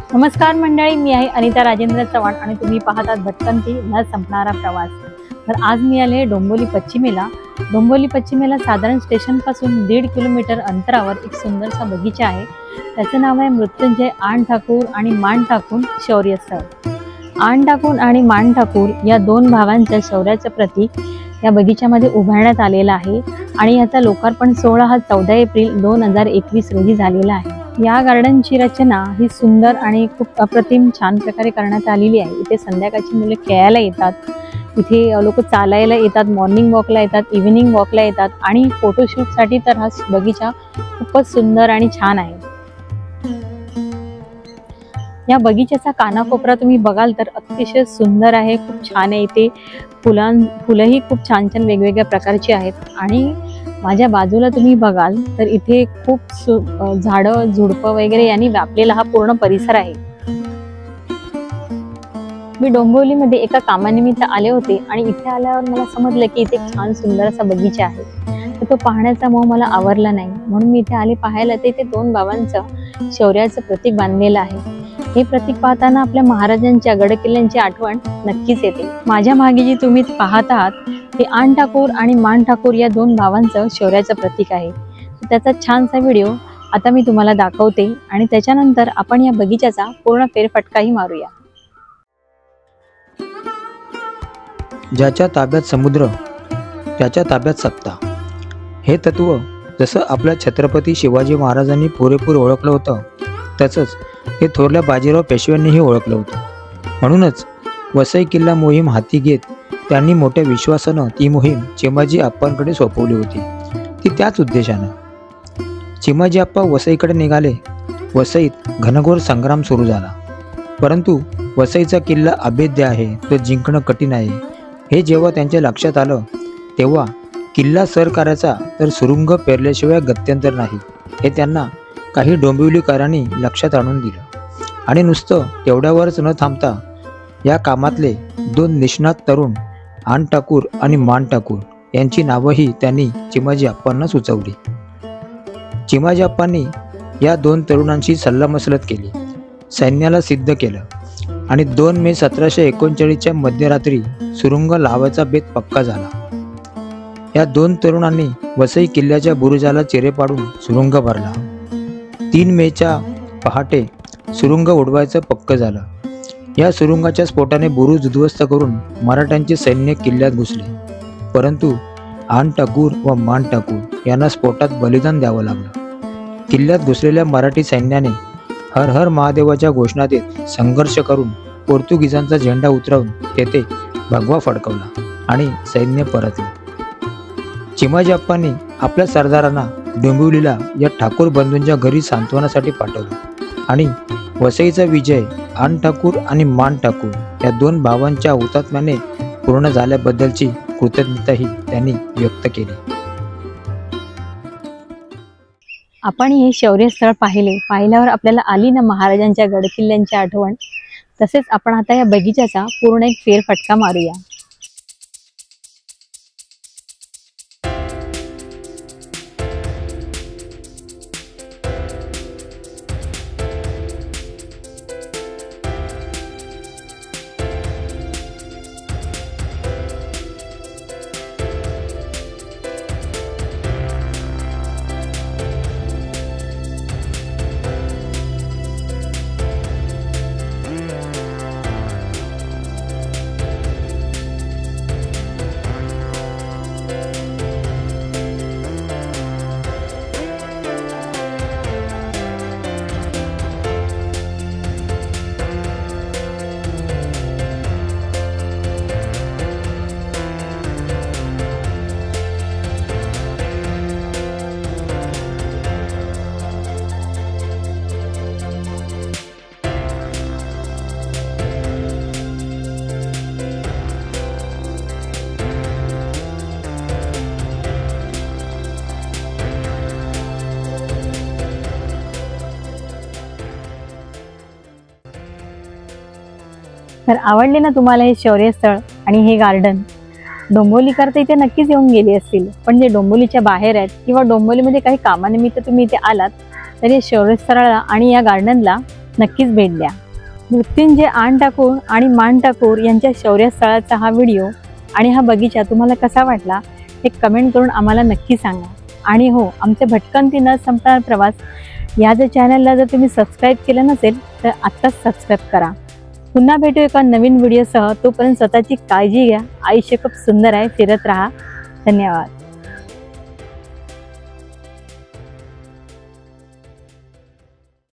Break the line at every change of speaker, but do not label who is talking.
नमस्कार मंडळी, मी आहे अनिता राजेंद्र चव्हाण आणि तुम्ही पाहतात भटकंती न संपणारा प्रवास। तर आज मी आले डोंबिवली पश्चिमेला। डोंबिवली पश्चिमेला साधारण स्टेशनपासून 1.5 किलोमीटर अंतरावर एक सुंदरसा बगीचा आहे। त्याचं नाव आहे मृत्युंजय आण ठाकूर आणि मान ठाकूर शौर्य स्थळ। आण ठाकूर आणि मान ठाकूर या दोन भावांच्या शौर्याचं प्रतीक या बगीच्यामध्ये उभारण्यात आलेलं आहे आणि याचा लोकार्पण सोहळा हा 14 एप्रिल 2021 रोजी झालेला आहे। या गार्डनची रचना ही सुंदर आणि खूप अप्रतिम छान प्रकारे करण्यात आलेली आहे। इथे संध्याकाळची मुले खेळायला येतात, इथे लोक चालायला येतात, मॉर्निंग वॉकला येतात, इव्हिनिंग वॉकला येतात आणि फोटोशूटसाठी तर हा बगीचा खूपच सुंदर आणि छान आहे। या बगीच्याचा कानाकोपरा तुम्ही बघाल तर अतिशय सुंदर आहे, खूप छान आहे। इथे फुलंही खूप छान छान वेगवेगळ्या प्रकारची आहेत आणि माझ्या बाजूला तुम्ही बघाल तर इथे खूप झाडं झुडपं वगैरे यांनी व्यापलेला हा पूर्ण परिसर आहे। मी डोंबिवलीमध्ये एका कामानिमित्त आले होते आणि इथे आल्यावर मला समजलं की इथे छान सुंदर असा बगीचा आहे, तर तो पाहण्याचा मोह मला आवरला नाही, म्हणून मी इथे आले पाहायला। ते इथे दोन बाबांचं शौर्याचं प्रतीक बांधलेलं आहे। हे प्रतीक पाहताना आपल्या महाराजांच्या गडकिल्ल्यांची आठवण नक्कीच येते। माझ्या मागे जी तुम्ही पाहत आहात ते आण ठाकूर आणि मान ठाकूर या दोन भावांचं शौर्याचं प्रतीक आहे। त्याचा छानसा व्हिडिओ आता मी तुम्हाला दाखवते आणि त्याच्यानंतर आपण या बगीच्याचा पूर्ण फेरफटकाही मारूया।
ज्याच्या ताब्यात समुद्र त्याच्या ताब्यात सत्ता, हे तत्व जसं आपल्या छत्रपती शिवाजी महाराजांनी पुरेपूर ओळखलं होतं, तसंच हे थोरल्या बाजीराव पेशव्यांनीही ओळखलं होतं। म्हणूनच वसई किल्ला मोहीम हाती घेत त्यांनी मोठ्या विश्वासानं ती मोहीम चिमाजी आप्पांकडे सोपवली होती। ती त्याच उद्देशानं चिमाजी आप्पा वसईकडे निघाले। वसईत घनघोर संग्राम सुरू झाला, परंतु वसईचा किल्ला अभेद्य आहे, तो जिंकणं कठीण आहे हे जेव्हा त्यांच्या लक्षात आलं, तेव्हा किल्ला सर करायचा तर सुरुंग पेरल्याशिवाय गत्यंतर नाही हे त्यांना काही डोंबिवलीकरांनी लक्षात आणून दिलं। आणि नुसतं तेवढ्यावरच न थांबता या कामातले दोन निष्णात तरुण आण ठाकूर आणि मान ठाकूर यांची नावंही त्यांनी चिमाजी आप्पांना सुचवली। चिमाजी आप्पांनी या दोन तरुणांशी सल्लामसलत केली, सैन्याला सिद्ध केलं आणि 2 मे 1739च्या मध्यरात्री सुरुंग लावायचा बेत पक्का झाला। या दोन तरुणांनी वसई किल्ल्याच्या बुरुजाला चिरे पाडून सुरुंग भरला। 3 मेच्या पहाटे सुरुंग उडवायचं पक्क झालं। या सुरुंगाच्या स्फोटाने बुरुज उद्ध्वस्त करून मराठ्यांचे सैन्य किल्ल्यात घुसले, परंतु आण ठाकूर व मान ठाकूर यांना स्फोटात बलिदान द्यावं लागलं। किल्ल्यात घुसलेल्या मराठी सैन्याने हर हर महादेवाच्या घोषणा देत संघर्ष करून पोर्तुगीजांचा झेंडा उतरवून तेथे भगवा फडकवला आणि सैन्य परतले। चिमाजी आप्पांनी आपल्या सरदारांना डोंबिवलीला या ठाकूर बंधूंच्या घरी सांत्वनासाठी पाठवलं आणि वसईचा विजय आण ठाकूर आणि मान ठाकूर या दोन भावांच्या हुतात्म्याने पूर्ण झाल्याबद्दलची कृतज्ञताही त्यांनी व्यक्त केली।
आपण हे शौर्य स्थळ पाहिल्यावर आपल्याला आली ना महाराजांच्या गडकिल्ल्यांची आठवण, तसेच आपण आता या बगीच्याचा पूर्ण एक फेरफटका मारूया। तर आवडले ना तुम्हाला हे शौर्य स्थळ आणि हे गार्डन? डोंबिवलीकर तर इथे नक्कीच येऊन गेले असतील, पण जे डोंबिवलीच्या बाहेर आहेत किंवा डोंबिवलीमध्ये काही कामानिमित्त तुम्ही इथे आलात तर या शौर्य स्थळाला आणि या गार्डनला नक्कीच भेट द्या. मृत्युंजय आण ठाकूर आणि मान ठाकूर यांच्या शौर्यस्थळाचा हा व्हिडिओ आणि हा बगीचा तुम्हाला कसा वाटला हे कमेंट करून आम्हाला नक्की सांगा. आणि हो, आमचे भटकंती न संपणार प्रवास या जर चॅनलला जर तुम्ही सबस्क्राईब केलं नसेल तर आत्ताच सबस्क्राईब करा. पुन्हा भेटू एका नवीन व्हिडिओसह. तोपर्यंत स्वतःची काळजी घ्या. आयुष्य खूप सुंदर आहे. फिरत राहा. धन्यवाद.